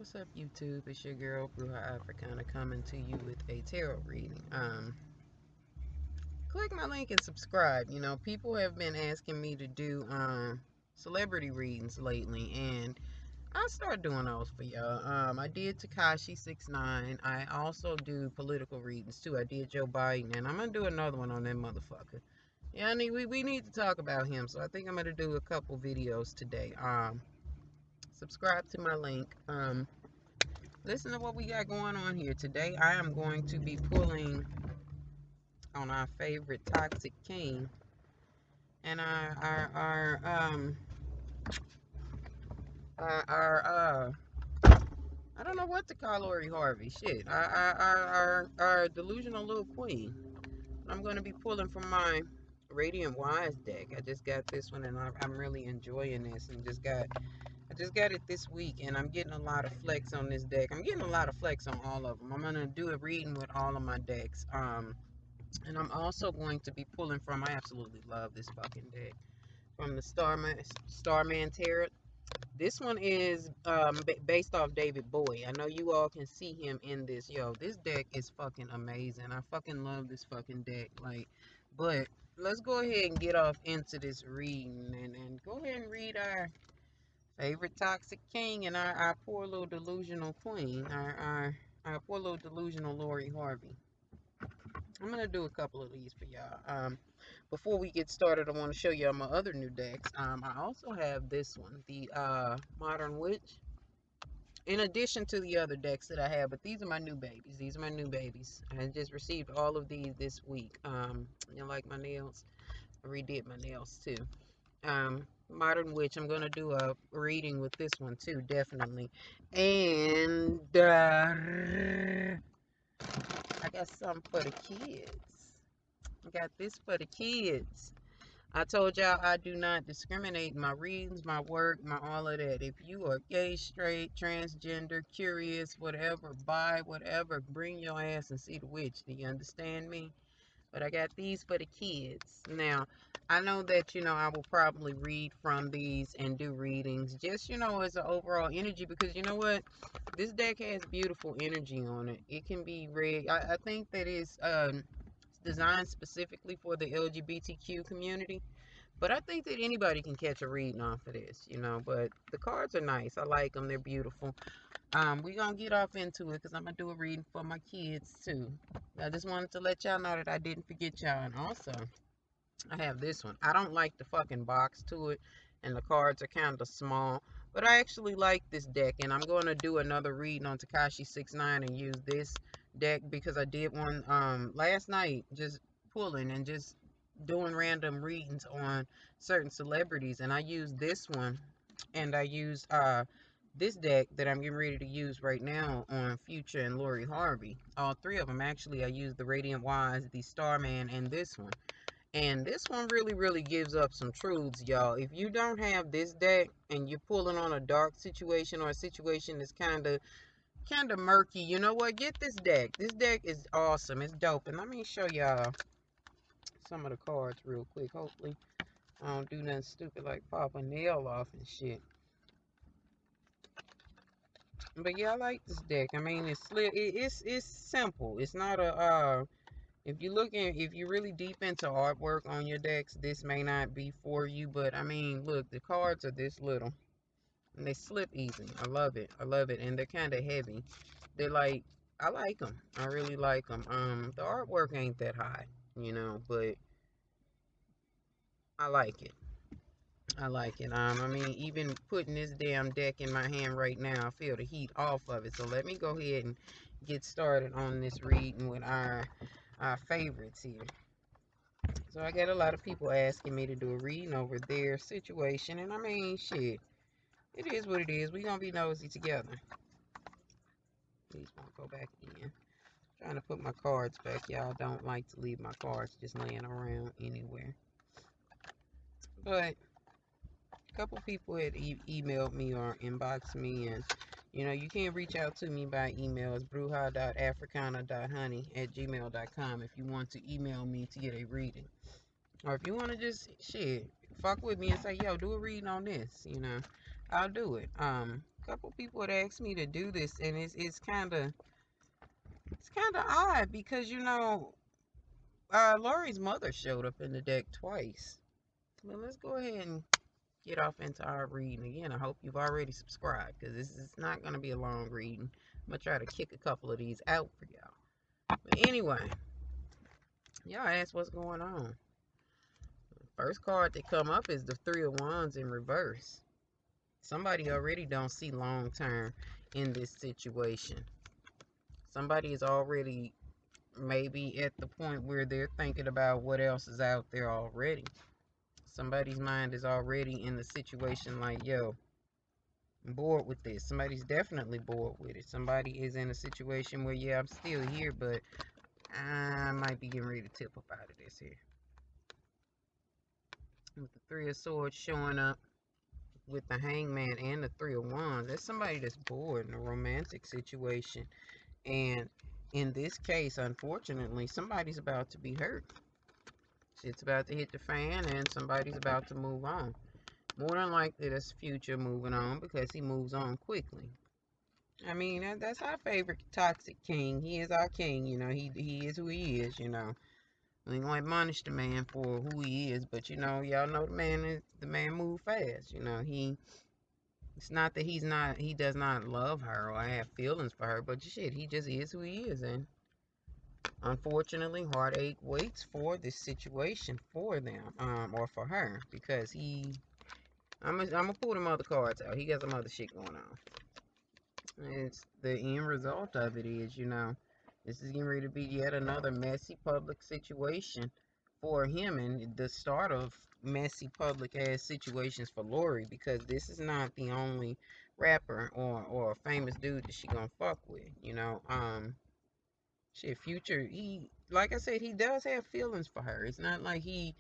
What's up, YouTube? It's your girl Bruja Africana coming to you with a tarot reading. Click my link and subscribe. You know, people have been asking me to do celebrity readings lately, and I started doing those for y'all. I did Tekashi 69. I also do political readings too. I did Joe Biden, and I'm gonna do another one on that motherfucker. Yeah, I mean, we need to talk about him, so I think I'm gonna do a couple videos today. Subscribe to my link. Listen to what we got going on here today. I am going to be pulling on our favorite toxic king and our I don't know what to call Lori Harvey. Shit, our delusional little queen. I'm going to be pulling from my Radiant Wise deck. I just got this one, and I'm really enjoying this, and I just got it this week, and I'm getting a lot of flex on this deck. I'm getting a lot of flex on all of them. I'm gonna do a reading with all of my decks. And I'm also going to be pulling from. I absolutely love this fucking deck from the Starman Tarot. This one is based off David Bowie. I know you all can see him in this. Yo, this deck is fucking amazing. I fucking love this fucking deck. Like, but let's go ahead and get off into this reading and go ahead and read our favorite toxic king and our poor little delusional queen, our poor little delusional Lori Harvey. I'm gonna do a couple of these for y'all. Before we get started, I want to show y'all my other new decks. I also have this one, the Modern Witch, in addition to the other decks that I have. But these are my new babies. These are my new babies. I just received all of these this week. You like my nails? I redid my nails too. Modern Witch, I'm gonna do a reading with this one too, definitely. And I got something for the kids. I got this for the kids. I told y'all I do not discriminate in my readings, my work, my all of that. If you are gay, straight, transgender, curious, whatever, bi, whatever, bring your ass and see the witch. Do you understand me? But I got these for the kids. Now, I know that, I will probably read from these and do readings just, as an overall energy, because you know what? This deck has beautiful energy on it. It can be read. I think that it's designed specifically for the LGBTQ community. But I think that anybody can catch a reading off of this, But the cards are nice. I like them. They're beautiful. We're going to get off into it because I'm going to do a reading for my kids too. I just wanted to let y'all know that I didn't forget y'all. And also, I have this one. I don't like the fucking box to it, and the cards are kind of small. But I actually like this deck, and I'm going to do another reading on Tekashi 69 and use this deck because I did one last night, just pulling and just doing random readings on certain celebrities, and I used this one, and I used this deck that I'm getting ready to use right now on Future and Lori Harvey. All three of them, actually. I used the Radiant Wise, the Starman, and this one. And this one really, really gives up some truths, y'all. If you don't have this deck and you're pulling on a dark situation or a situation that's kind of murky, you know what? Get this deck. This deck is awesome. It's dope. And let me show y'all some of the cards real quick. Hopefully, I don't do nothing stupid like pop a nail off and shit. But yeah, I like this deck. I mean, it's simple. It's not a if you're really deep into artwork on your decks, this may not be for you. But I mean, look, the cards are this little, and they slip easy. I love it. I love it, and they're kind of heavy. They're like, I like them. I really like them. The artwork ain't that high, but I like it. I like it. I mean, even putting this damn deck in my hand right now, I feel the heat off of it. So let me go ahead and get started on this reading with our favorites here. So I got a lot of people asking me to do a reading over their situation, and I mean, shit, it is what it is. We gonna be nosy together. Please won't go back in. Trying to put my cards back. Y'all don't like to leave my cards just laying around anywhere. But a couple people had emailed me or inboxed me, and you can reach out to me by email. It's bruja.africana.honey@gmail.com if you want to email me to get a reading. Or if you want to just, shit, fuck with me and say, yo, do a reading on this, I'll do it. couple people had asked me to do this, and it's kind of odd because Lori's mother showed up in the deck twice. But let's go ahead and get off into our reading. Again, I hope you've already subscribed because this is not going to be a long reading. I'm going to try to kick a couple of these out for y'all. But anyway, y'all ask what's going on. First card that come up is the Three of Wands in reverse. Somebody already don't see long term in this situation. Somebody is already maybe at the point where they're thinking about what else is out there already. Somebody's mind is already in the situation like, yo, I'm bored with this. Somebody's definitely bored with it. Somebody is in a situation where, yeah, I'm still here, but I might be getting ready to tip up out of this here. With the Three of Swords showing up with the Hangman and the Three of Wands, that's somebody that's bored in a romantic situation. And in this case, unfortunately, somebody's about to be hurt. Shit's about to hit the fan and somebody's about to move on. More than likely, that's Future moving on because he moves on quickly. I mean, that's our favorite toxic king. He is our king, he is who he is, We ain't gonna admonish the man for who he is, but y'all know the man move fast, it's not that he does not love her or have feelings for her, but shit, he just is who he is, and unfortunately, heartache waits for this situation for them, or for her, because I'm gonna pull them other cards out. He got some other shit going on. It's the end result of it is, this is getting ready to be yet another messy public situation for him, and the start of messy public ass situations for Lori, because this is not the only rapper or famous dude that she gonna fuck with, shit, Future, he, like I said, he does have feelings for her. It's not like he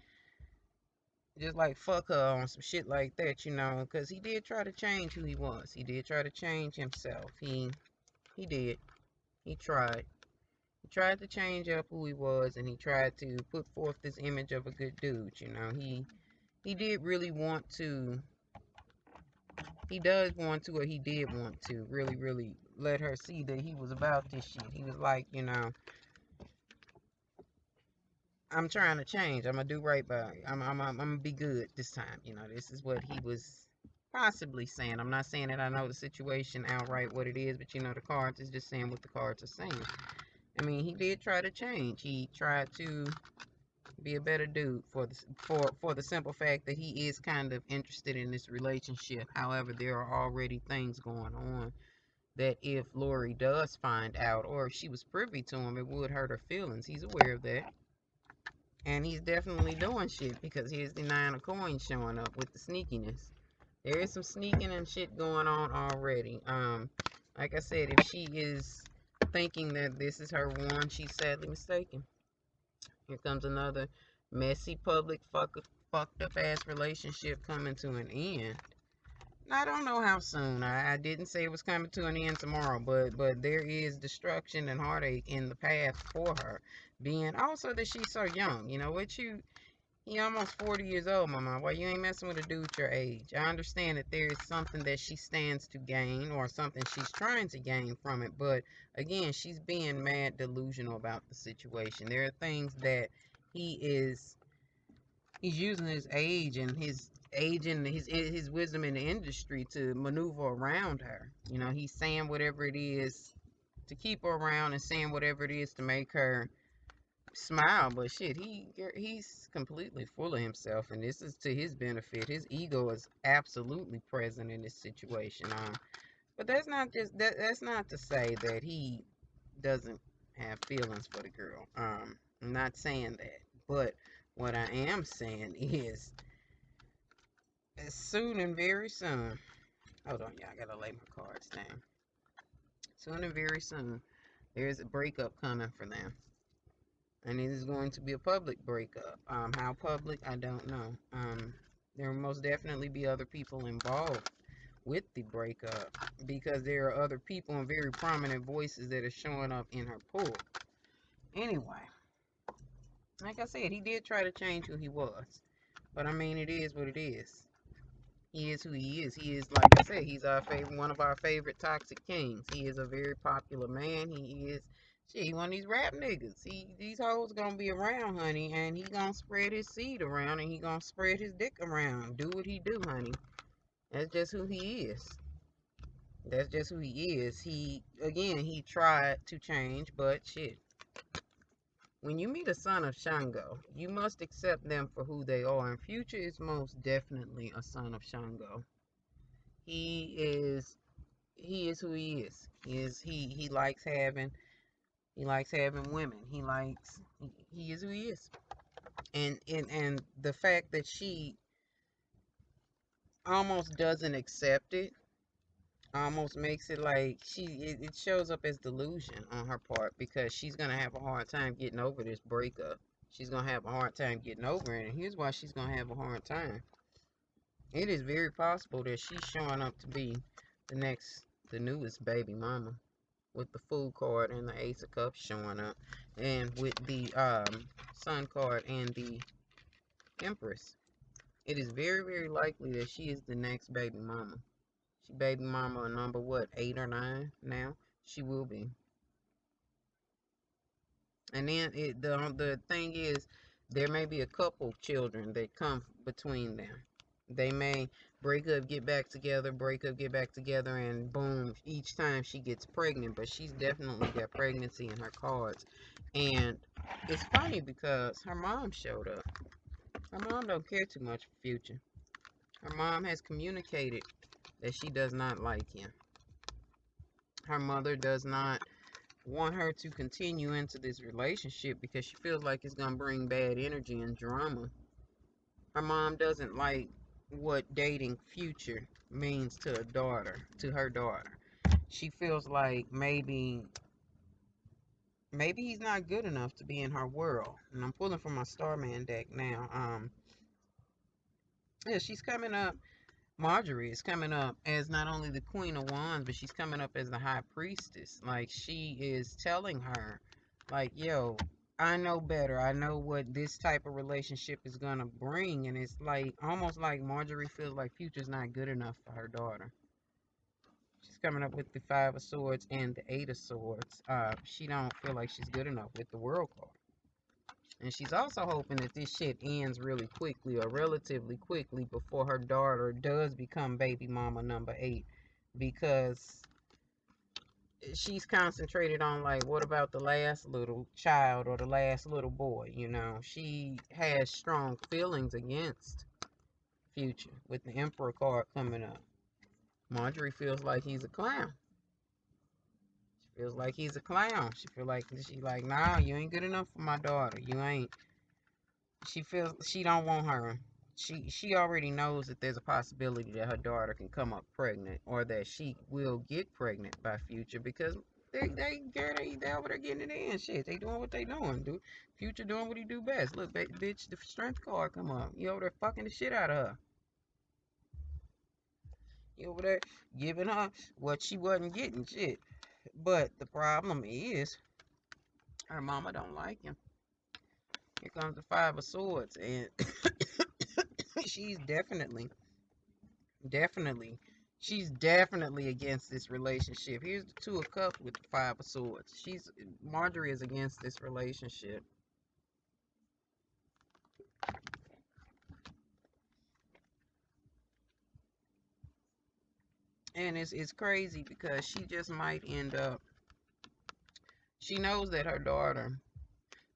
just like fuck her on some shit like that, because he did try to change who he was. He did try to change himself. He did. He tried. He tried to change up who he was, and he tried to put forth this image of a good dude. He did really want to. He does want to, or he did want to, really, really let her see that he was about this shit. He was like, I'm trying to change. I'm gonna do right by you. I'm gonna be good this time. This is what he was possibly saying. I'm not saying that I know the situation outright what it is, but the cards is just saying what the cards are saying. I mean, he did try to change. He tried to be a better dude for the simple fact that he is kind of interested in this relationship. However, there are already things going on that if Lori does find out, or if she was privy to him, it would hurt her feelings. He's aware of that. And he's definitely doing shit, because here's the Nine of Coins showing up with the sneakiness. There is some sneaking and shit going on already. Like I said, if she is thinking that this is her one, she's sadly mistaken. Here comes another messy public fucked up ass relationship coming to an end. I don't know how soon. I didn't say it was coming to an end tomorrow, but there is destruction and heartache in the path for her. Being also that she's so young. He almost 40 years old, mama. Why you ain't messing with a dude your age? I understand that there is something that she stands to gain, or something she's trying to gain from it, but again, she's being mad delusional about the situation. There are things that he's using his age and his wisdom in the industry to maneuver around her. He's saying whatever it is to keep her around, and saying whatever it is to make her smile, but shit, he's completely full of himself, and this is to his benefit. His ego is absolutely present in this situation. But that's not to say that he doesn't have feelings for the girl. I'm not saying that, but what I am saying is, soon and very soon. Hold on, y'all. I gotta lay my cards down. Soon and very soon, there's a breakup coming for them. And it is going to be a public breakup. How public, I don't know. There will most definitely be other people involved with the breakup, because there are other people and very prominent voices that are showing up in her pool. Anyway, like I said, he did try to change who he was. But I mean, it is what it is. He is who he is. He is, like I said, he's our favorite, one of our favorite toxic kings. He is a very popular man. He is, shit, he one of these rap niggas. These hoes gonna be around, honey, and he gonna spread his seed around, and he gonna spread his dick around. Do what he do, honey. That's just who he is. That's just who he is. He tried to change, but shit. When you meet a son of Shango, you must accept them for who they are. And Future is most definitely a son of Shango. He is he is who he is. He likes having women. He is who he is. And the fact that she almost doesn't accept it almost makes it like it shows up as delusion on her part, because she's gonna have a hard time getting over this breakup. She's gonna have a hard time getting over it, and here's why she's gonna have a hard time. It is very possible that she's showing up to be the newest baby mama, with the Fool card and the Ace of Cups showing up, and with the Sun card and the Empress. It is very, very likely that she is the next baby mama. She baby mama number what, 8 or 9 now? She will be. And then the thing is, there may be a couple children that come between them. They may break up, get back together, break up, get back together, and boom, each time she gets pregnant. But she's definitely got pregnancy in her cards. And it's funny because her mom showed up. Her mom don't care too much for Future. Her mom has communicated that she does not like him. Her mother does not want her to continue into this relationship because she feels like it's going to bring bad energy and drama. Her mom doesn't like what dating Future means to her daughter. She feels like maybe he's not good enough to be in her world. And I'm pulling from my Starman deck now. Yeah, she's coming up. Marjorie is coming up as not only the Queen of Wands, but she's coming up as the High Priestess. Like, she is telling her, like, yo, I know better. I know what this type of relationship is gonna bring. And it's like almost like Marjorie feels like Future's not good enough for her daughter. She's coming up with the Five of Swords and the Eight of Swords. She don't feel like she's good enough with the World card. And she's also hoping that this shit ends really quickly, or relatively quickly, before her daughter does become baby mama number 8. Because she's concentrated on, like, what about the last little child or the last little boy? You know, she has strong feelings against Future with the Emperor card coming up. Marjorie feels like he's a clown. She feels like he's a clown. She's like, nah, you ain't good enough for my daughter. You ain't. She feels she don't want her. She already knows that there's a possibility that her daughter can come up pregnant, or that she will get pregnant by Future, because they over there getting it in. Shit, they doing what they doing, dude. Future doing what he do best. Look, bitch, the strength card come up. You over there fucking the shit out of her. You over there giving her what she wasn't getting. Shit. But the problem is, her mama don't like him. Here comes the Five of Swords, and she's definitely, she's definitely against this relationship. Here's the Two of Cups with the Five of Swords. Marjorie is against this relationship. And it's crazy because she just might end up, she knows that her daughter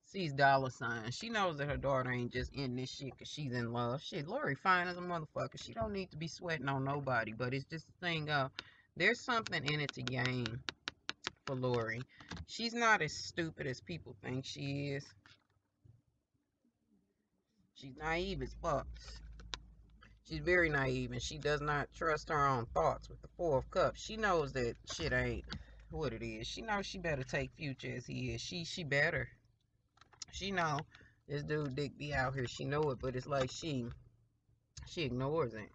sees dollar signs. She knows that her daughter ain't just in this shit because she's in love. Shit, Lori fine as a motherfucker. She don't need to be sweating on nobody. But it's just the thing of, there's something in it to gain for Lori. She's not as stupid as people think she is. She's naive as fuck. She's very naive, and she does not trust her own thoughts with the Four of Cups. She knows that shit ain't what it is. She knows she better take Future as he is. She better. She know this dude dick be out here. She know it, but it's like she ignores it.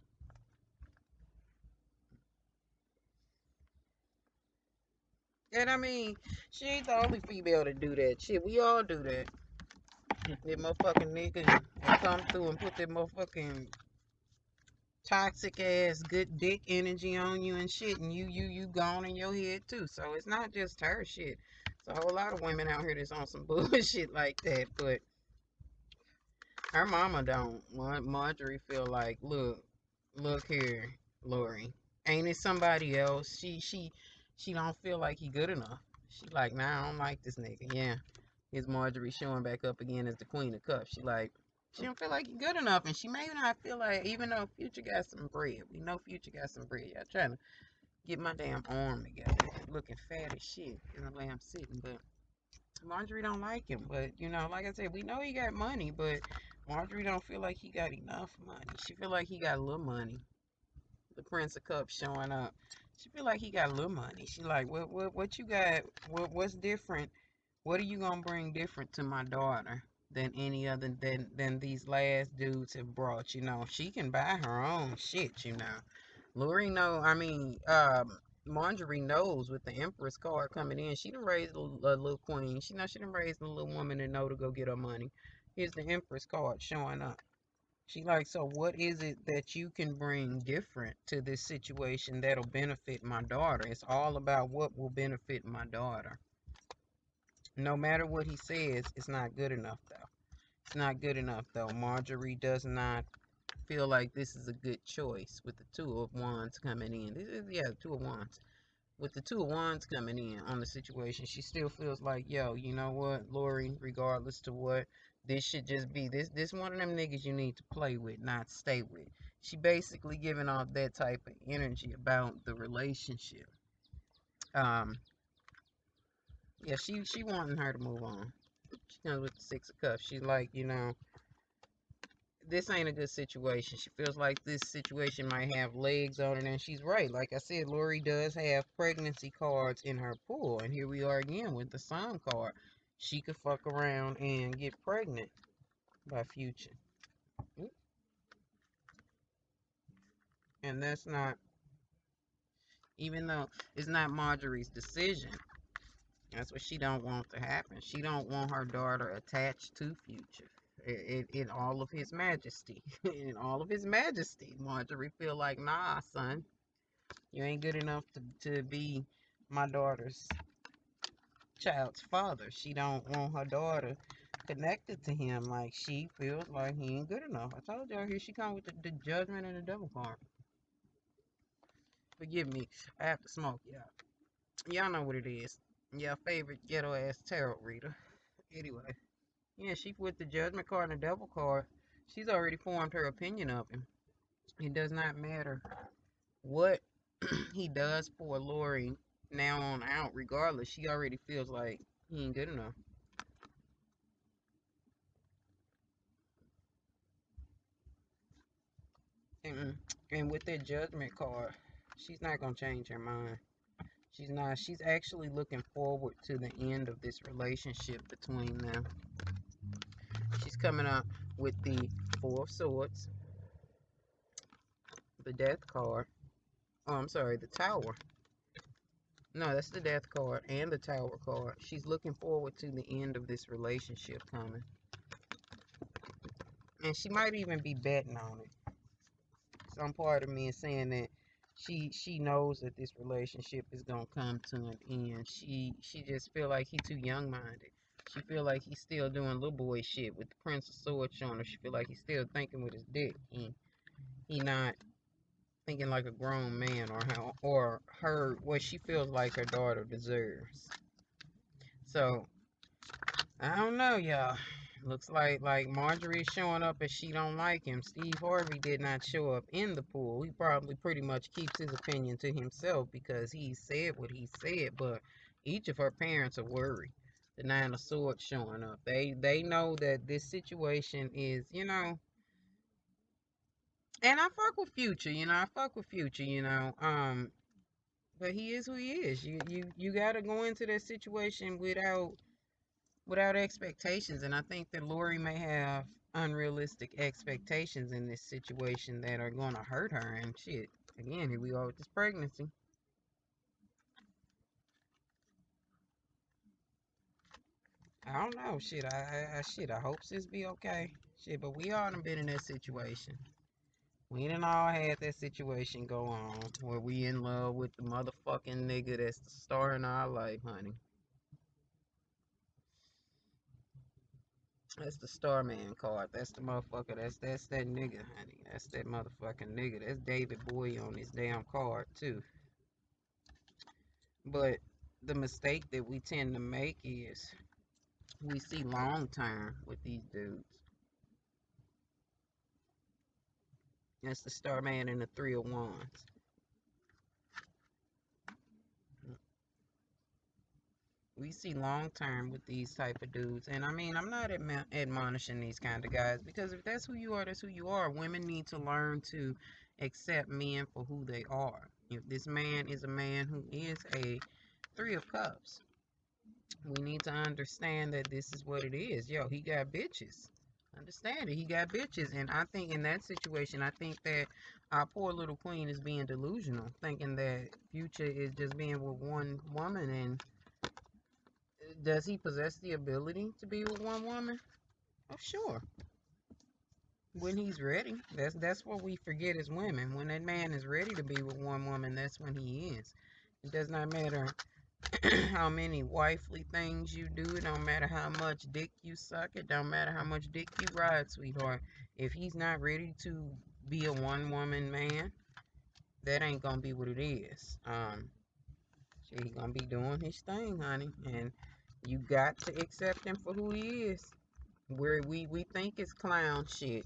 And I mean, she ain't the only female to do that. Shit, we all do that. That motherfucking nigga that come through and put that motherfucking toxic ass good dick energy on you and shit, and you gone in your head too. So it's not just her shit. It's a whole lot of women out here that's on some bullshit like that. But her mama don't. Marjorie feel like, look here, Lori. Ain't it somebody else? She don't feel like he good enough. She like, nah, I don't like this nigga. Yeah, here's Marjorie showing back up again as the queen of cups. She don't feel like he good enough, and she may not feel like, even though Future got some bread, we know Future got some bread. Y'all trying to get my damn arm together, looking fat as shit in the way I'm sitting, but Marjorie don't like him. But like I said, we know he got money, but Marjorie don't feel like he got enough money. She feel like he got a little money. The Prince of Cups showing up. She feel like he got a little money. She like, what you got? What's different? What are you gonna bring different to my daughter than any other than these last dudes have brought? She can buy her own shit. Lori know. I mean, Marjorie knows with the Empress card coming in, she done raised a little queen. She done raised a little woman to know to go get her money. Here's the Empress card showing up. She like, so what is it that you can bring different to this situation that'll benefit my daughter? It's all about what will benefit my daughter. No matter what he says, it's not good enough though. It's not good enough though. Marjorie does not feel like this is a good choice with the Two of Wands coming in. This is, yeah, Two of Wands. With the Two of Wands coming in on the situation, she still feels like, yo, you know what, Lori, regardless to what, this should just be this one of them niggas you need to play with, not stay with. She basically giving off that type of energy about the relationship. Um, yeah, she wanting her to move on. She comes with the Six of Cups. She's like, this ain't a good situation. She feels like this situation might have legs on it, and she's right. Like I said, Lori does have pregnancy cards in her pool, and here we are again with the Psalm card. She could fuck around and get pregnant by Future. And that's not, even though it's not Marjorie's decision, that's what she don't want to happen. She don't want her daughter attached to Future. In all of his majesty. In all of his majesty. Marjorie feel like, nah, son. You ain't good enough to be my daughter's child's father. She don't want her daughter connected to him. Like, she feels like he ain't good enough. I told y'all, here she come with the judgment and the devil card. Forgive me. I have to smoke, y'all. Y'all know what it is. Y'all favorite ghetto ass tarot reader. Anyway. Yeah, she with the judgment card and the devil card. She's already formed her opinion of him. It does not matter what he does for Lori now on out, regardless. She already feels like he ain't good enough. And with that judgment card, she's not gonna change her mind. She's not. She's actually looking forward to the end of this relationship between them. She's coming up with the Four of Swords, the Death card. Oh, I'm sorry, the Tower. No, that's the Death card and the Tower card. She's looking forward to the end of this relationship coming. And she might even be betting on it. Some part of me is saying that she knows that this relationship is gonna come to an end. She just feel like he too young minded. She feel like he's still doing little boy shit with the Prince of Swords showing her. She feel like he's still thinking with his dick. He not thinking like a grown man, or her, what she feels like her daughter deserves. So I don't know, y'all. Looks like Marjorie is showing up and she don't like him. Steve Harvey did not show up in the pool. He probably pretty much keeps his opinion to himself because he said what he said. But each of her parents are worried. The Nine of Swords showing up. They know that this situation is, and I fuck with Future. I fuck with Future. But he is who he is. You gotta go into that situation without expectations. And I think that Lori may have unrealistic expectations in this situation that are going to hurt her. And shit, again, here we are with this pregnancy. I don't know. Shit, I hope this be okay. Shit, but we all done been in that situation. We done all had that situation go on where we in love with the motherfucking nigga that's the star in our life, honey. That's the Starman card. That's the motherfucker. That's that nigga, honey. That's that motherfucking nigga. That's David Bowie on his damn card too. But the mistake that we tend to make is we see long term with these dudes. That's the Starman and the Three of Wands. We see long term with these type of dudes, and I mean, I'm not admonishing these kind of guys, because if that's who you are, that's who you are. Women need to learn to accept men for who they are. If this man is a man who is a Three of Cups, we need to understand that this is what it is. Yo, he got bitches. Understand it. He got bitches. And I think in that situation, I think that our poor little queen is being delusional, thinking that Future is just being with one woman. And does he possess the ability to be with one woman? Oh, sure. When he's ready. That's what we forget as women. When that man is ready to be with one woman, that's when he is. It does not matter how many wifely things you do. It don't matter how much dick you suck. It don't matter how much dick you ride, sweetheart. If he's not ready to be a one woman man, that ain't gonna be what it is. He gonna be doing his thing, honey, and you got to accept him for who he is. Where we think it's clown shit.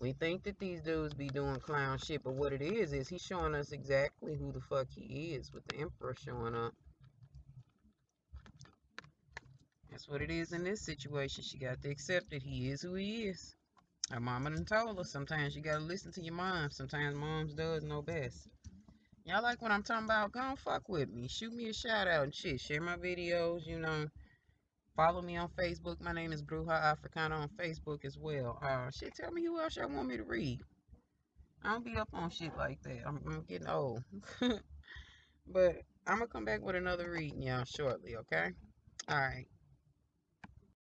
We think that these dudes be doing clown shit, but what it is he's showing us exactly who the fuck he is, with the Emperor showing up. That's what it is in this situation. She got to accept that he is who he is. Her mama done told her sometimes you gotta listen to your mom. Sometimes moms does know best. Y'all like what I'm talking about? Go on, fuck with me. Shoot me a shout out and shit. Share my videos, you know. Follow me on Facebook. My name is Bruja Africana on Facebook as well. Shit, tell me who else y'all want me to read. I don't be up on shit like that. I'm getting old. But I'm gonna come back with another reading, y'all, shortly, okay? Alright.